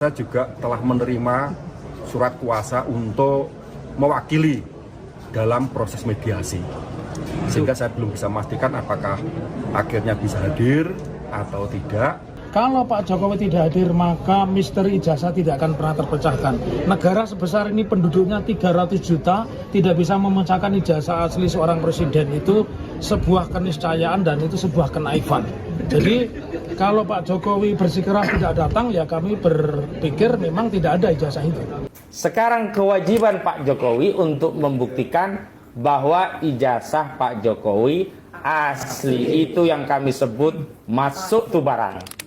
Saya juga telah menerima surat kuasa untuk mewakili dalam proses mediasi, sehingga saya belum bisa memastikan apakah akhirnya bisa hadir atau tidak. Kalau Pak Jokowi tidak hadir, maka misteri ijazah tidak akan pernah terpecahkan. Negara sebesar ini penduduknya 300 juta, tidak bisa memecahkan ijazah asli seorang presiden, itu sebuah keniscayaan dan itu sebuah kenaifan. Jadi kalau Pak Jokowi bersikeras tidak datang, ya kami berpikir memang tidak ada ijazah itu. Sekarang kewajiban Pak Jokowi untuk membuktikan bahwa ijazah Pak Jokowi asli, itu yang kami sebut masuk tuh barang.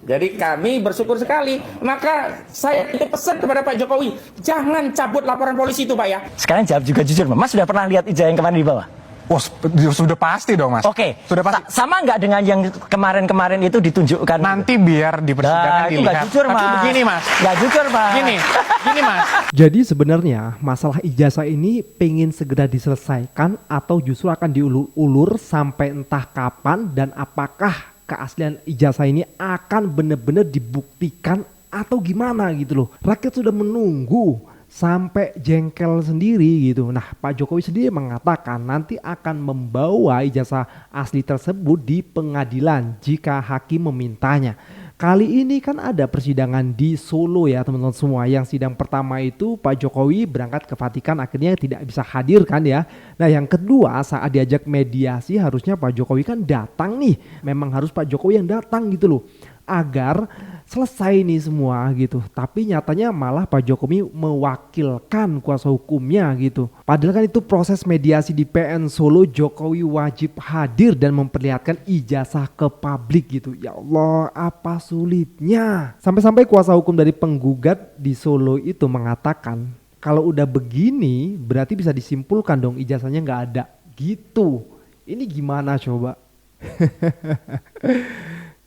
Jadi kami bersyukur sekali. Maka saya itu pesan kepada Pak Jokowi, jangan cabut laporan polisi itu, Pak ya. Sekarang jawab juga jujur, Mas sudah pernah lihat ijazah yang kemarin di bawah? Oh, sudah pasti dong, Mas. Oke. Sudah pasti. Sama nggak dengan yang kemarin-kemarin itu ditunjukkan? Nanti biar di persidangan itu dilihat. nggak jujur, Mas. Tapi begini, Mas. Nggak jujur, Mas. Gini, Mas. Jadi sebenarnya masalah ijazah ini pengen segera diselesaikan atau justru akan diulur-ulur sampai entah kapan, dan apakah keaslian ijazah ini akan benar-benar dibuktikan atau gimana gitu loh. Rakyat sudah menunggu sampai jengkel sendiri gitu. Nah, Pak Jokowi sendiri mengatakan nanti akan membawa ijazah asli tersebut di pengadilan jika hakim memintanya. Kali ini kan ada persidangan di Solo ya teman-teman semua. Yang sidang pertama itu Pak Jokowi berangkat ke Vatikan, akhirnya tidak bisa hadir kan ya. Nah yang kedua, saat diajak mediasi harusnya Pak Jokowi kan datang nih. Memang harus Pak Jokowi yang datang gitu loh, agar selesai nih semua gitu. Tapi nyatanya malah Pak Jokowi mewakilkan kuasa hukumnya gitu. Padahal kan itu proses mediasi di PN Solo, Jokowi wajib hadir dan memperlihatkan ijazah ke publik gitu. Ya Allah, apa sulitnya. Sampai-sampai kuasa hukum dari penggugat di Solo itu mengatakan kalau udah begini berarti bisa disimpulkan dong ijazahnya nggak ada gitu. Ini gimana coba?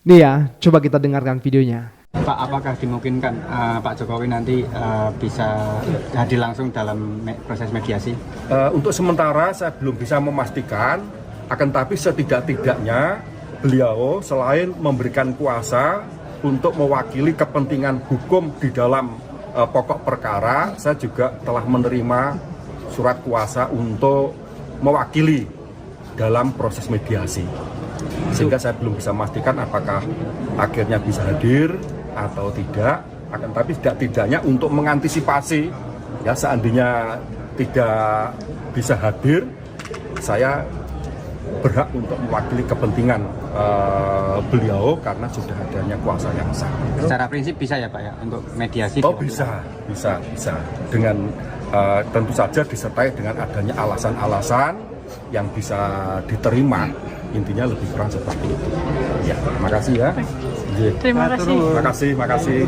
Nih ya, coba kita dengarkan videonya. Pak, apakah dimungkinkan Pak Jokowi nanti bisa hadir langsung dalam proses mediasi? Untuk sementara saya belum bisa memastikan, akan tapi setidak-tidaknya beliau selain memberikan kuasa untuk mewakili kepentingan hukum di dalam pokok perkara, saya juga telah menerima surat kuasa untuk mewakili dalam proses mediasi. Sehingga saya belum bisa memastikan apakah akhirnya bisa hadir atau tidak. Akan tapi tidak-tidaknya untuk mengantisipasi ya seandainya tidak bisa hadir, saya berhak untuk mewakili kepentingan beliau karena sudah adanya kuasa yang sah. Secara prinsip bisa ya Pak ya untuk mediasi? Oh bisa dengan tentu saja disertai dengan adanya alasan-alasan yang bisa diterima. Intinya lebih kurang seperti itu. Ya, terima kasih ya. Terima kasih. Terima kasih.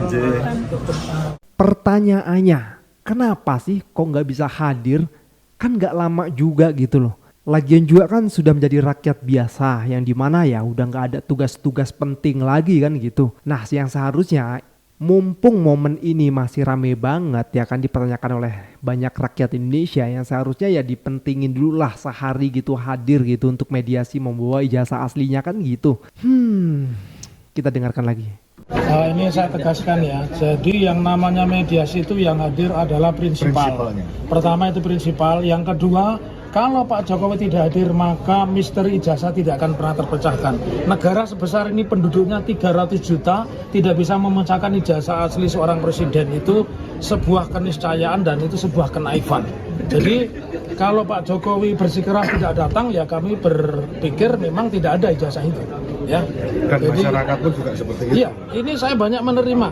Pertanyaannya, kenapa sih kok nggak bisa hadir? Kan nggak lama juga gitu loh. Lagian juga kan sudah menjadi rakyat biasa yang dimana ya udah nggak ada tugas-tugas penting lagi kan gitu. Nah, yang seharusnya mumpung momen ini masih rame banget ya kan dipertanyakan oleh banyak rakyat Indonesia, yang seharusnya ya dipentingin dulu lah sehari gitu hadir gitu untuk mediasi membawa ijazah aslinya kan gitu. Kita dengarkan lagi. Ini saya tegaskan ya, jadi yang namanya mediasi itu yang hadir adalah prinsipal. Pertama itu prinsipal, yang kedua kalau Pak Jokowi tidak hadir maka misteri ijazah tidak akan pernah terpecahkan. Negara sebesar ini penduduknya 300 juta, tidak bisa memecahkan ijazah asli seorang presiden, itu sebuah keniscayaan dan itu sebuah kenaifan. Jadi kalau Pak Jokowi bersikeras tidak datang, ya kami berpikir memang tidak ada ijazah itu. Ya. Dan jadi, masyarakat pun juga seperti itu. Iya, ini saya banyak menerima,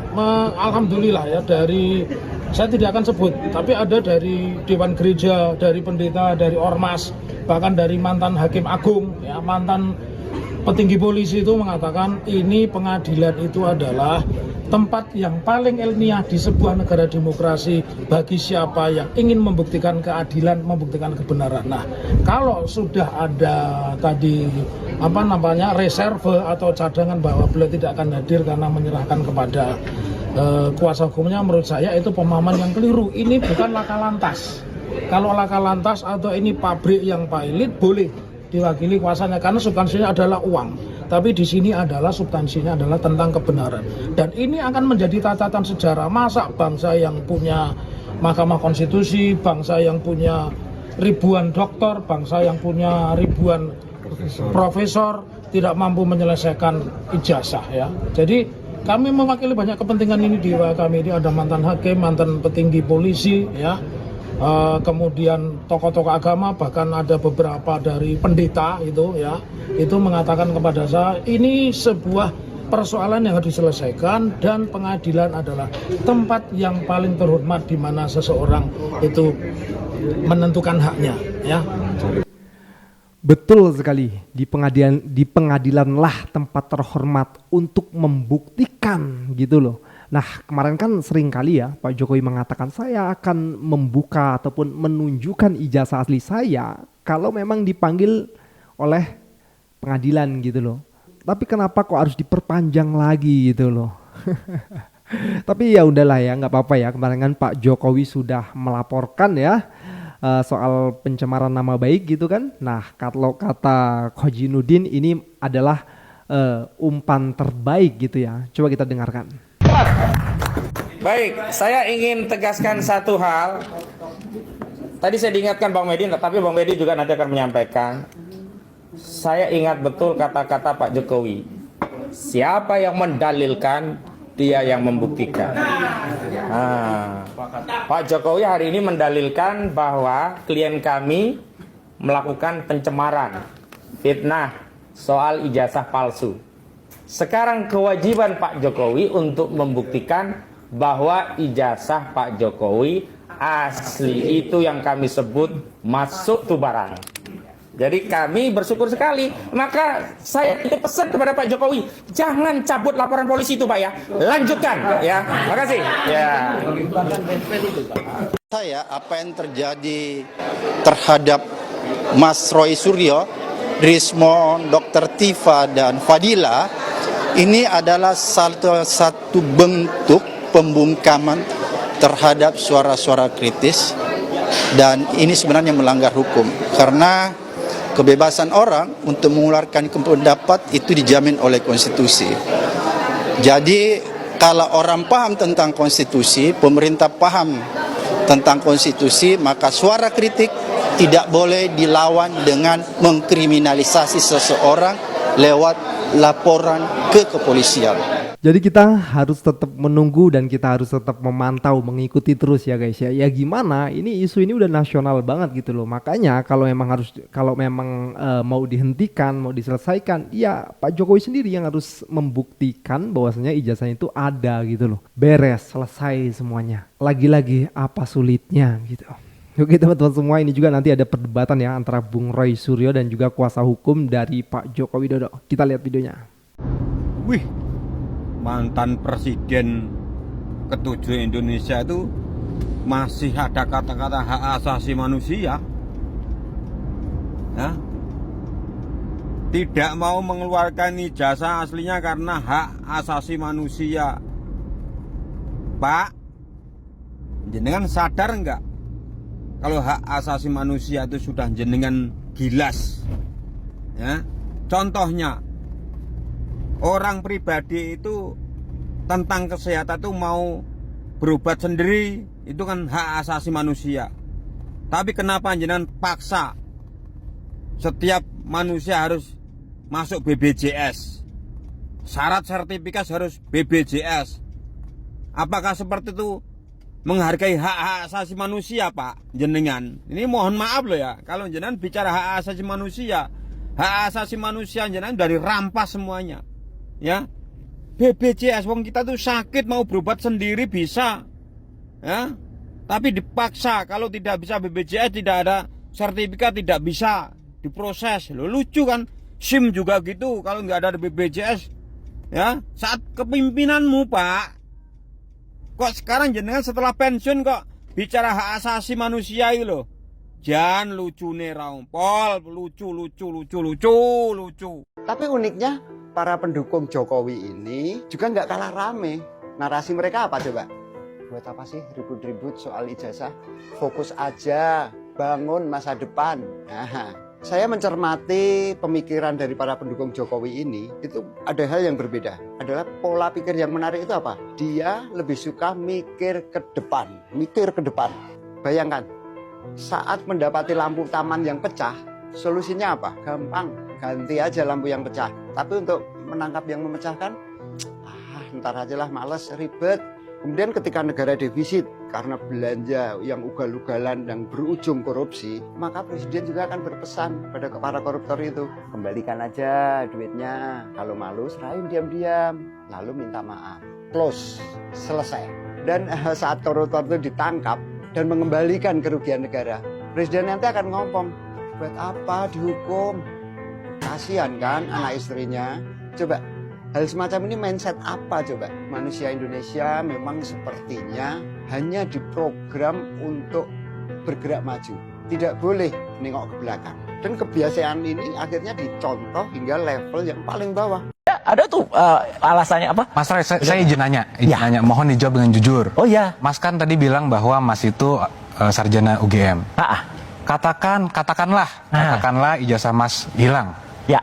alhamdulillah ya, dari saya tidak akan sebut, tapi ada dari Dewan Gereja, dari pendeta, dari ormas, bahkan dari mantan hakim agung, ya, mantan petinggi polisi itu mengatakan ini pengadilan itu adalah tempat yang paling ilmiah di sebuah negara demokrasi bagi siapa yang ingin membuktikan keadilan, membuktikan kebenaran. Nah, kalau sudah ada tadi reserve atau cadangan bahwa beliau tidak akan hadir karena menyerahkan kepada kuasa hukumnya, menurut saya itu pemahaman yang keliru. Ini bukan laka lantas. Kalau laka lantas atau ini pabrik yang pilot boleh diwakili kuasanya karena substansinya adalah uang. tapi di sini adalah substansinya adalah tentang kebenaran. Dan ini akan menjadi catatan sejarah. Masa bangsa yang punya Mahkamah Konstitusi, bangsa yang punya ribuan doktor, bangsa yang punya ribuan profesor tidak mampu menyelesaikan ijazah ya. Jadi kami mewakili banyak kepentingan ini di kami. Ini ada mantan hakim, mantan petinggi polisi ya. Kemudian tokoh-tokoh agama, bahkan ada beberapa dari pendeta itu ya, itu mengatakan kepada saya ini sebuah persoalan yang harus diselesaikan dan pengadilan adalah tempat yang paling terhormat di mana seseorang itu menentukan haknya ya. Betul sekali, di pengadilanlah tempat terhormat untuk membuktikan gitu loh. Nah kemarin kan sering kali ya Pak Jokowi mengatakan saya akan membuka ataupun menunjukkan ijazah asli saya kalau memang dipanggil oleh pengadilan gitu loh. Tapi kenapa kok harus diperpanjang lagi gitu loh. Tapi ya udahlah ya, nggak apa-apa ya. Kemarin kan Pak Jokowi sudah melaporkan ya soal pencemaran nama baik gitu kan. Nah kalau kata Khojinuddin ini adalah umpan terbaik gitu ya. Coba kita dengarkan. Baik, saya ingin tegaskan satu hal. Tadi saya diingatkan Bang Medi, tapi Bang Medi juga nanti akan menyampaikan. Saya ingat betul kata-kata Pak Jokowi. Siapa yang mendalilkan, dia yang membuktikan. Pak Jokowi hari ini mendalilkan bahwa klien kami melakukan pencemaran, fitnah soal ijazah palsu. Sekarang kewajiban Pak Jokowi untuk membuktikan bahwa ijazah Pak Jokowi asli, itu yang kami sebut masuk tuh barang. Jadi kami bersyukur sekali. Maka saya itu pesan kepada Pak Jokowi, jangan cabut laporan polisi itu Pak ya, lanjutkan ya. Makasih ya. Saya apa yang terjadi terhadap Mas Roy Suryo, Rismo, Dr. Tifa dan Fadila ini adalah satu bentuk pembungkaman terhadap suara-suara kritis, dan ini sebenarnya melanggar hukum karena kebebasan orang untuk mengeluarkan pendapat itu dijamin oleh konstitusi. Jadi kalau orang paham tentang konstitusi, pemerintah paham tentang konstitusi, maka suara kritik tidak boleh dilawan dengan mengkriminalisasi seseorang lewat laporan ke kepolisian. Jadi kita harus tetap menunggu dan kita harus tetap memantau, mengikuti terus ya guys ya. Ya gimana? Ini isu ini udah nasional banget gitu loh. Makanya kalau memang mau dihentikan, mau diselesaikan, ya Pak Jokowi sendiri yang harus membuktikan bahwasanya ijazahnya itu ada gitu loh. Beres, selesai semuanya. Lagi-lagi apa sulitnya gitu. Oke teman-teman semua, ini juga nanti ada perdebatan ya antara Bung Roy Suryo dan juga kuasa hukum dari Pak Joko Widodo. Kita lihat videonya. Wih, mantan presiden ke-7 Indonesia itu masih ada kata-kata hak asasi manusia ya? Tidak mau mengeluarkan ijazah aslinya karena hak asasi manusia. Pak, jenengan sadar enggak kalau hak asasi manusia itu sudah jenengan gilas ya? Contohnya orang pribadi itu tentang kesehatan itu mau berobat sendiri, itu kan hak asasi manusia. Tapi kenapa jenengan paksa setiap manusia harus masuk BPJS, syarat sertifikat harus BPJS? Apakah seperti itu menghargai hak asasi manusia Pak jenengan? Ini mohon maaf loh ya, kalau jenengan bicara hak asasi manusia, hak asasi manusia jenengan dari rampas semuanya ya. BPJS, wong kita tuh sakit mau berobat sendiri bisa ya, tapi dipaksa kalau tidak bisa BPJS, tidak ada sertifikat, tidak bisa diproses. Loh, lucu kan? SIM juga gitu, kalau nggak ada BPJS ya. Saat kepemimpinanmu Pak, kok sekarang jenengan setelah pensiun kok bicara hak asasi manusia itu loh. Jangan lucu nih Rampol, lucu. Tapi uniknya para pendukung Jokowi ini juga nggak kalah rame. Narasi mereka apa coba? Buat apa sih ribut-ribut soal ijazah? Fokus aja, bangun masa depan. Nah, Saya mencermati pemikiran dari para pendukung Jokowi ini, itu ada hal yang berbeda. Adalah pola pikir yang menarik itu apa? Dia lebih suka mikir ke depan. Bayangkan, saat mendapati lampu taman yang pecah, solusinya apa? Gampang, ganti aja lampu yang pecah. Tapi untuk menangkap yang memecahkan, ntar aja lah, males, ribet. Kemudian ketika negara defisit karena belanja yang ugal-ugalan dan berujung korupsi, maka presiden juga akan berpesan pada para koruptor itu, kembalikan aja duitnya, kalau malu serahin diam-diam, lalu minta maaf, close, selesai. Dan saat koruptor itu ditangkap dan mengembalikan kerugian negara, presiden nanti akan ngomong, buat apa dihukum? Kasihan kan anak istrinya. Coba, hal semacam ini mindset apa coba? Manusia Indonesia memang sepertinya hanya diprogram untuk bergerak maju. Tidak boleh nengok ke belakang. Dan kebiasaan ini akhirnya dicontoh hingga level yang paling bawah. Ya, ada tuh alasannya apa? Mas Roy, saya izin nanya, mohon dijawab dengan jujur. Oh iya. Mas kan tadi bilang bahwa Mas itu sarjana UGM. Katakanlah ijazah Mas hilang. Ya.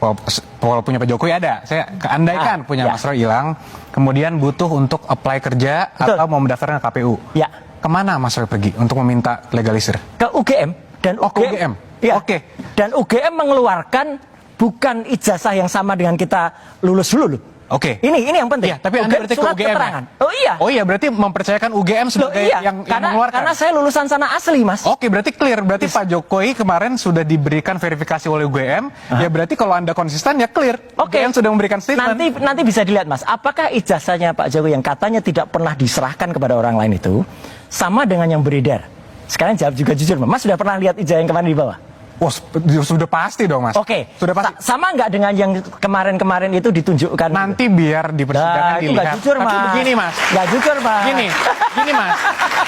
Walaupun punya Pak Jokowi ada, saya andaikan punya Mas Roy hilang, kemudian butuh untuk apply kerja atau mau mendaftarkan ke KPU. Ya. Kemana Mas Roy pergi untuk meminta legalisir? Ke UGM. Dan UGM. Ya. Oke. Dan UGM mengeluarkan bukan ijazah yang sama dengan kita lulus dulu loh. Oke. Ini yang penting. Iya, tapi Anda berarti ke surat UGM keterangan. ya? Oh iya. Oh iya, berarti mempercayakan UGM sebagai yang mengeluarkan. Karena saya lulusan sana asli, Mas. Oke, berarti clear. Berarti Pak Jokowi kemarin sudah diberikan verifikasi oleh UGM. Ya berarti kalau Anda konsisten ya clear. Oke. UGM sudah memberikan statement. Nanti bisa dilihat, Mas. Apakah ijazahnya Pak Jokowi yang katanya tidak pernah diserahkan kepada orang lain itu sama dengan yang beredar? Sekarang jawab juga jujur, Mas. Sudah pernah lihat ijazah yang kemarin di bawah? Oh, sudah pasti dong, Mas. Oke. Sudah pasti. Sama nggak dengan yang kemarin-kemarin itu ditunjukkan? Nanti biar di persidangan itu dilihat. nggak jujur, Mas. Tapi begini, Mas. Nggak jujur, Mas. Gini, Mas.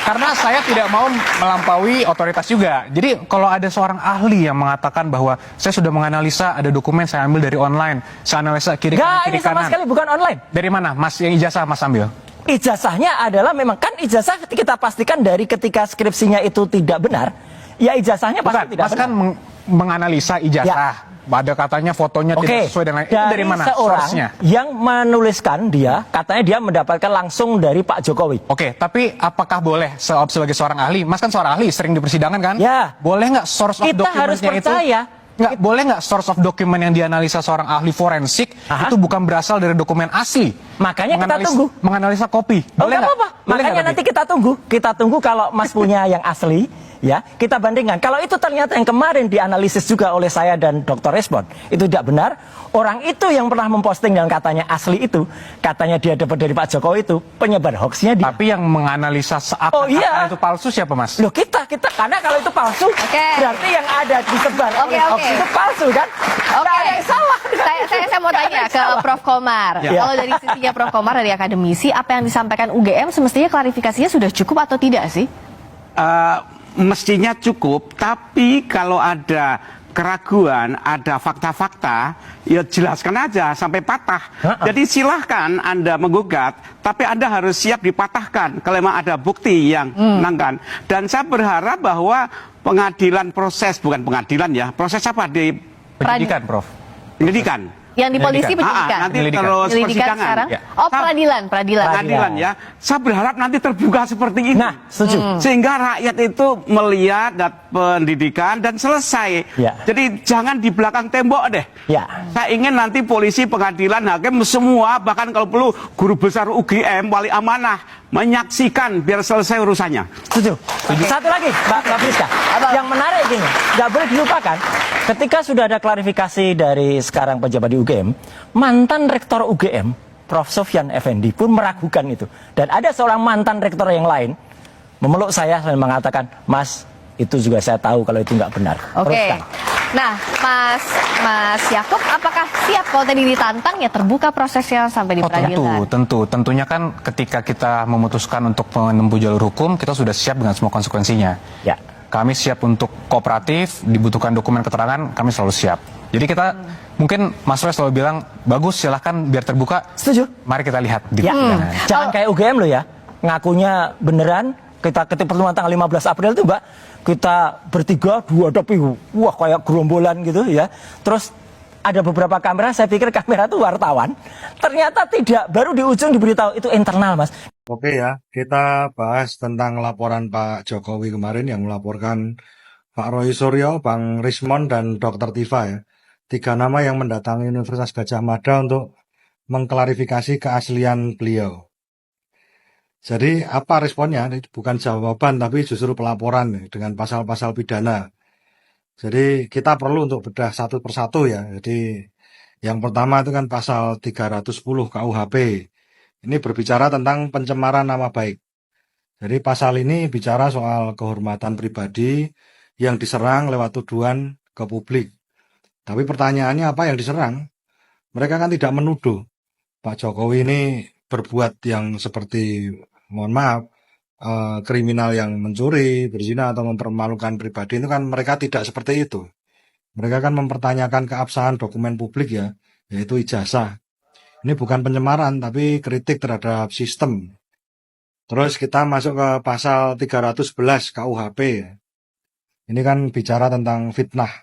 Karena saya tidak mau melampaui otoritas juga. Jadi kalau ada seorang ahli yang mengatakan bahwa saya sudah menganalisa ada dokumen saya ambil dari online, saya analisa kiri kanan, ini sama sekali bukan online. Dari mana, Mas? Yang ijazah Mas ambil? Ijazahnya adalah memang kan ijazah kita pastikan dari ketika skripsinya itu tidak benar. Ya ijazahnya pasti tidak Mas benar. kan menganalisa ijazah. Ada katanya fotonya tidak sesuai dengan itu dari mana source-nya? Yang menuliskan dia, katanya dia mendapatkan langsung dari Pak Jokowi. Oke, tapi apakah boleh sebagai seorang ahli? Mas kan seorang ahli, sering di persidangan kan? Ya. Boleh nggak source of Kita harus dokumennya percaya. Nggak, boleh nggak source of dokumen yang dianalisa seorang ahli forensik itu bukan berasal dari dokumen asli? Makanya kita tunggu. Menganalisa kopi. Boleh nggak? Makanya nanti kita tunggu. Kita tunggu kalau Mas punya yang asli, ya kita bandingkan. Kalau itu ternyata yang kemarin dianalisis juga oleh saya dan Dr. Respon itu tidak benar, orang itu yang pernah memposting dan katanya asli itu, katanya dia dapat dari Pak Jokowi itu penyebar hoaxnya dia. Tapi yang menganalisa seakan-akan itu palsu siapa, Mas? Loh kita karena kalau itu palsu, berarti yang ada disebar oleh hoax itu palsu kan? Oke. Ada yang salah. Saya mau tanya ke Prof. Komar. Kalau dari sisinya Prof. Komar dari akademisi, apa yang disampaikan UGM semestinya klarifikasinya sudah cukup atau tidak sih? Mestinya cukup, tapi kalau ada keraguan, ada fakta-fakta, ya jelaskan aja sampai patah. Jadi silahkan Anda menggugat, tapi Anda harus siap dipatahkan kalau memang ada bukti yang menangkan. Dan saya berharap bahwa pengadilan bukan pengadilan ya, proses apa di penyidikan, Prof? Penyidikan. Yang di polisi penyidikan. Nanti terus persidangan. Sekarang. Ya. Oh, peradilan Ya. Saya berharap nanti terbuka seperti ini. Nah, setuju. Sehingga rakyat itu melihat pendidikan dan selesai. Ya. Jadi jangan di belakang tembok deh. Ya. Saya ingin nanti polisi, pengadilan, hakim semua, bahkan kalau perlu guru besar UGM, wali amanah menyaksikan biar selesai urusannya. Setuju. Satu lagi, Mbak Friska. Yang menarik gini, nggak boleh dilupakan. Ketika sudah ada klarifikasi dari sekarang pejabat di UGM, mantan rektor UGM, Prof. Sofyan Effendi pun meragukan itu. Dan ada seorang mantan rektor yang lain memeluk saya dan mengatakan, Mas, itu juga saya tahu kalau itu nggak benar. Oke. Nah, Mas Yakub, apakah siap kalau tadi ditantang ya terbuka prosesnya sampai di peradilan? Tentunya kan ketika kita memutuskan untuk menempuh jalur hukum, kita sudah siap dengan semua konsekuensinya. Ya. Kami siap untuk kooperatif, dibutuhkan dokumen keterangan, kami selalu siap. Jadi kita mungkin Mas Roy selalu bilang, bagus silahkan biar terbuka. Setuju. Mari kita lihat di persidangan. Jangan kayak UGM loh ya, ngakunya beneran, Kita ketika pertemuan tanggal 15 April itu Mbak, kita bertiga dihadapi wah kayak gerombolan gitu ya. Terus ada beberapa kamera, saya pikir kamera itu wartawan. Ternyata tidak, baru di ujung diberitahu itu internal Mas. Oke ya, kita bahas tentang laporan Pak Jokowi kemarin yang melaporkan Pak Roy Suryo, Bang Rismond, dan Dr. Tifa ya. 3 nama yang mendatangi Universitas Gadjah Mada untuk mengklarifikasi keaslian beliau. Jadi apa responnya? Ini bukan jawaban tapi justru pelaporan ya, dengan pasal-pasal pidana. Jadi kita perlu untuk bedah satu persatu ya. Jadi yang pertama itu kan pasal 310 KUHP. Ini berbicara tentang pencemaran nama baik. Jadi pasal ini bicara soal kehormatan pribadi yang diserang lewat tuduhan ke publik. Tapi pertanyaannya apa yang diserang? Mereka kan tidak menuduh Pak Jokowi ini berbuat yang seperti, mohon maaf, kriminal yang mencuri, berzina, atau mempermalukan pribadi. Itu kan mereka tidak seperti itu. Mereka kan mempertanyakan keabsahan dokumen publik ya, yaitu ijazah. Ini bukan pencemaran, tapi kritik terhadap sistem. Terus kita masuk ke pasal 311 KUHP. Ini kan bicara tentang fitnah.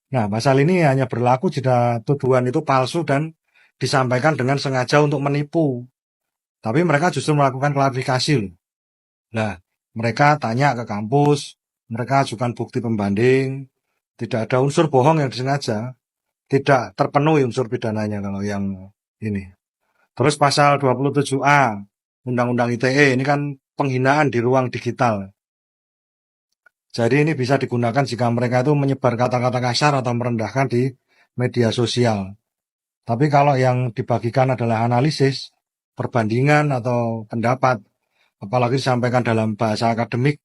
Nah, pasal ini hanya berlaku jika tuduhan itu palsu dan disampaikan dengan sengaja untuk menipu. Tapi mereka justru melakukan klarifikasi loh. Nah, mereka tanya ke kampus, mereka ajukan bukti pembanding, tidak ada unsur bohong yang disengaja, tidak terpenuhi unsur pidananya kalau yang ini. Terus pasal 27A Undang-Undang ITE ini kan penghinaan di ruang digital. Jadi ini bisa digunakan jika mereka itu menyebar kata-kata kasar atau merendahkan di media sosial. Tapi kalau yang dibagikan adalah analisis, perbandingan atau pendapat, apalagi disampaikan dalam bahasa akademik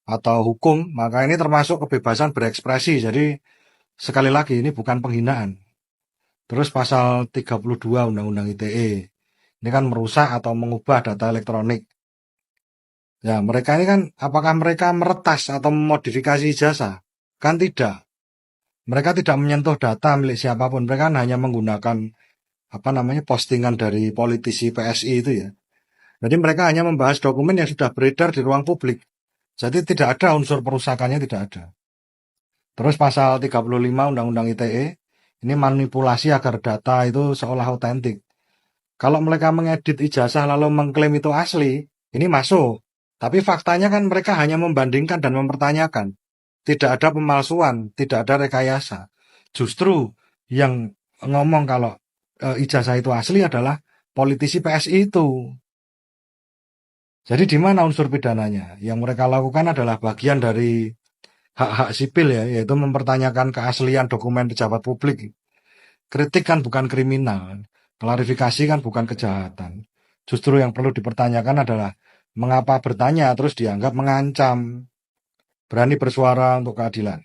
atau hukum, maka ini termasuk kebebasan berekspresi. Jadi sekali lagi ini bukan penghinaan. Terus pasal 32 Undang-Undang ITE, ini kan merusak atau mengubah data elektronik. Ya, mereka ini kan, apakah mereka meretas atau memodifikasi ijazah? Kan tidak. Mereka tidak menyentuh data milik siapapun. Mereka hanya menggunakan postingan dari politisi PSI itu ya. Jadi mereka hanya membahas dokumen yang sudah beredar di ruang publik. Jadi tidak ada unsur perusakannya, tidak ada. Terus pasal 35 Undang-Undang ITE, ini manipulasi agar data itu seolah otentik. Kalau mereka mengedit ijazah lalu mengklaim itu asli, ini masuk. Tapi faktanya kan mereka hanya membandingkan dan mempertanyakan. Tidak ada pemalsuan, tidak ada rekayasa. Justru yang ngomong kalau ijazah itu asli adalah politisi PSI itu. Jadi di mana unsur pidananya? Yang mereka lakukan adalah bagian dari hak-hak sipil ya, yaitu mempertanyakan keaslian dokumen pejabat publik. Kritik kan bukan kriminal, klarifikasi kan bukan kejahatan. Justru yang perlu dipertanyakan adalah mengapa bertanya terus dianggap mengancam. Berani bersuara untuk keadilan.